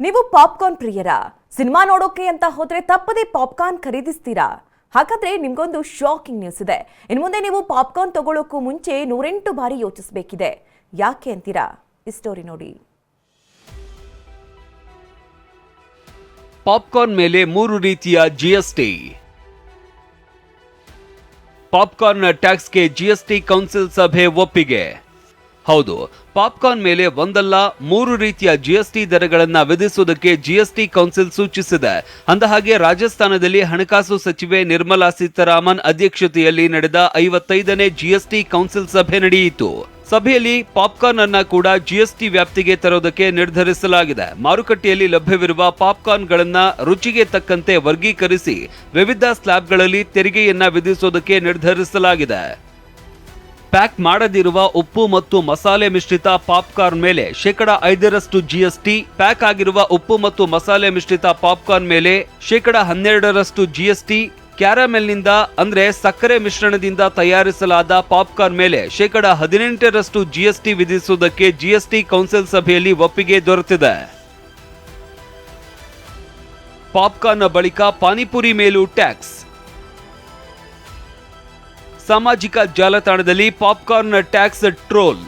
ನೀವು popcorn ಪ್ರಿಯರಾ? Cinema ನೋಡೋಕೆ ಅಂತ ಹೋದ್ರೆ ತಪ್ಪದೆ ಪಾಪ್ಕಾರ್ನ್ ಖರೀದಿಸ್ತೀರಾ? ಹಾಗಾದ್ರೆ ನಿಮ್ಗೊಂದು ಶಾಕಿಂಗ್ ನ್ಯೂಸ್ ಇದೆ. ಇನ್ನು ಮುಂದೆ ನೀವು ಪಾಪ್ಕಾರ್ನ್ ತಗೊಳ್ಳೋಕ್ಕೂ ಮುಂಚೆ 108 ಬಾರಿ ಯೋಚಿಸಬೇಕಿದೆ. ಯಾಕೆ ಅಂತೀರಾ? ಈ ಸ್ಟೋರಿ ನೋಡಿ. ಪಾಪ್ಕಾರ್ನ್ ಮೇಲೆ 3 ರೀತಿಯ ಜಿಎಸ್ಟಿ. ಪಾಪ್ಕಾರ್ನ್ ಟ್ಯಾಕ್ಸ್ಗೆ ಜಿಎಸ್ಟಿ ಕೌನ್ಸಿಲ್ ಸಭೆ ಒಪ್ಪಿಗೆ. ಹೌದು, ಪಾಪ್ಕಾರ್ನ್ ಮೇಲೆ ಒಂದಲ್ಲ 3 ರೀತಿಯ ಜಿಎಸ್ಟಿ ದರಗಳನ್ನ ವಿಧಿಸುವುದಕ್ಕೆ ಜಿಎಸ್ಟಿ ಕೌನ್ಸಿಲ್ ಸೂಚಿಸಿದೆ. ಅಂದಹಾಗೆ ರಾಜಸ್ಥಾನದಲ್ಲಿ ಹಣಕಾಸು ಸಚಿವೆ ನಿರ್ಮಲಾ ಸೀತಾರಾಮನ್ ಅಧ್ಯಕ್ಷತೆಯಲ್ಲಿ ನಡೆದ 55ನೇ ಜಿಎಸ್ಟಿ ಕೌನ್ಸಿಲ್ ಸಭೆ ನಡೆಯಿತು. ಸಭೆಯಲ್ಲಿ ಪಾಪ್ಕಾರ್ನ್ ಅನ್ನ ಕೂಡ ಜಿಎಸ್ಟಿ ವ್ಯಾಪ್ತಿಗೆ ತರೋದಕ್ಕೆ ನಿರ್ಧರಿಸಲಾಗಿದೆ. ಮಾರುಕಟ್ಟೆಯಲ್ಲಿ ಲಭ್ಯವಿರುವ ಪಾಪ್ಕಾರ್ನ್ಗಳನ್ನ ರುಚಿಗೆ ತಕ್ಕಂತೆ ವರ್ಗೀಕರಿಸಿ ವಿವಿಧ ಸ್ಲ್ಯಾಬ್ಗಳಲ್ಲಿ ತೆರಿಗೆಯನ್ನ ವಿಧಿಸೋದಕ್ಕೆ ನಿರ್ಧರಿಸಲಾಗಿದೆ. ಪ್ಯಾಕ್ ಮಾಡದಿರುವ ಉಪ್ಪು ಮತ್ತು ಮಸಾಲೆ ಮಿಶ್ರಿತ ಪಾಪ್ಕಾರ್ನ್ ಮೇಲೆ 5% ಜಿಎಸ್ಟಿ, ಪ್ಯಾಕ್ ಆಗಿರುವ ಉಪ್ಪು ಮತ್ತು ಮಸಾಲೆ ಮಿಶ್ರಿತ ಪಾಪ್ಕಾರ್ನ್ ಮೇಲೆ 12% ಜಿಎಸ್ಟಿ, ಕ್ಯಾರಮೆಲ್ನಿಂದ ಅಂದ್ರೆ ಸಕ್ಕರೆ ಮಿಶ್ರಣದಿಂದ ತಯಾರಿಸಲಾದ ಪಾಪ್ಕಾರ್ನ್ ಮೇಲೆ 18% ಜಿಎಸ್ಟಿ ವಿಧಿಸುವುದಕ್ಕೆ ಜಿಎಸ್ಟಿ ಕೌನ್ಸಿಲ್ ಸಭೆಯಲ್ಲಿ ಒಪ್ಪಿಗೆ ದೊರೆತಿದೆ. ಪಾಪ್ಕಾರ್ನ್ ಬಳಿಕ ಪಾನಿಪುರಿ ಮೇಲೂ ಟ್ಯಾಕ್ಸ್. ಸಾಮಾಜಿಕ ಜಾಲತಾಣದಲ್ಲಿ ಪಾಪ್ಕಾರ್ನ್ ಟ್ಯಾಕ್ಸ್ ಟ್ರೋಲ್.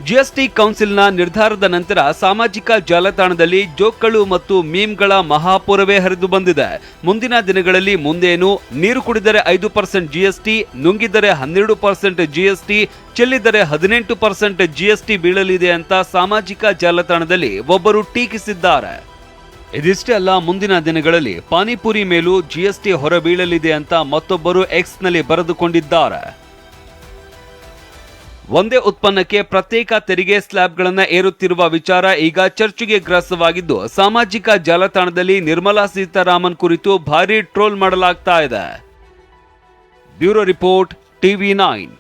ಜಿಎಸ್ಟಿ ಕೌನ್ಸಿಲ್ನ ನಿರ್ಧಾರದ ನಂತರ ಸಾಮಾಜಿಕ ಜಾಲತಾಣದಲ್ಲಿ ಜೋಕ್ಗಳು ಮತ್ತು ಮೀಮ್ಗಳ ಮಹಾಪೂರವೇ ಹರಿದು ಬಂದಿದೆ. ಮುಂದಿನ ದಿನಗಳಲ್ಲಿ ಮುಂದೇನು ನೀರು ಕುಡಿದರೆ 5% ಜಿಎಸ್ಟಿ, ನುಂಗಿದರೆ 12% ಜಿಎಸ್ಟಿ, ಚೆಲ್ಲಿದರೆ 18% ಜಿಎಸ್ಟಿ ಬೀಳಲಿದೆ ಅಂತ ಸಾಮಾಜಿಕ ಜಾಲತಾಣದಲ್ಲಿ ಒಬ್ಬರು ಟೀಕಿಸಿದ್ದಾರೆ. ಇದಿಷ್ಟೇ ಅಲ್ಲ, ಮುಂದಿನ ದಿನಗಳಲ್ಲಿ ಪಾನಿಪುರಿ ಮೇಲೂ ಜಿಎಸ್ಟಿ ಹೊರಬೀಳಲಿದೆ ಅಂತ ಮತ್ತೊಬ್ಬರು ಎಕ್ಸ್ನಲ್ಲಿ ಬರೆದುಕೊಂಡಿದ್ದಾರೆ. ಒಂದೇ ಉತ್ಪನ್ನಕ್ಕೆ ಪ್ರತ್ಯೇಕ ತೆರಿಗೆ ಸ್ಲ್ಯಾಬ್ಗಳನ್ನ ಏರುತ್ತಿರುವ ವಿಚಾರ ಈಗ ಚರ್ಚೆಗೆ ಗ್ರಾಸವಾಗಿದ್ದು, ಸಾಮಾಜಿಕ ಜಾಲತಾಣದಲ್ಲಿ ನಿರ್ಮಲಾ ಸೀತಾರಾಮನ್ ಕುರಿತು ಭಾರೀ ಟ್ರೋಲ್ ಮಾಡಲಾಗ್ತಾ ಇದೆ. Bureau report, TV9.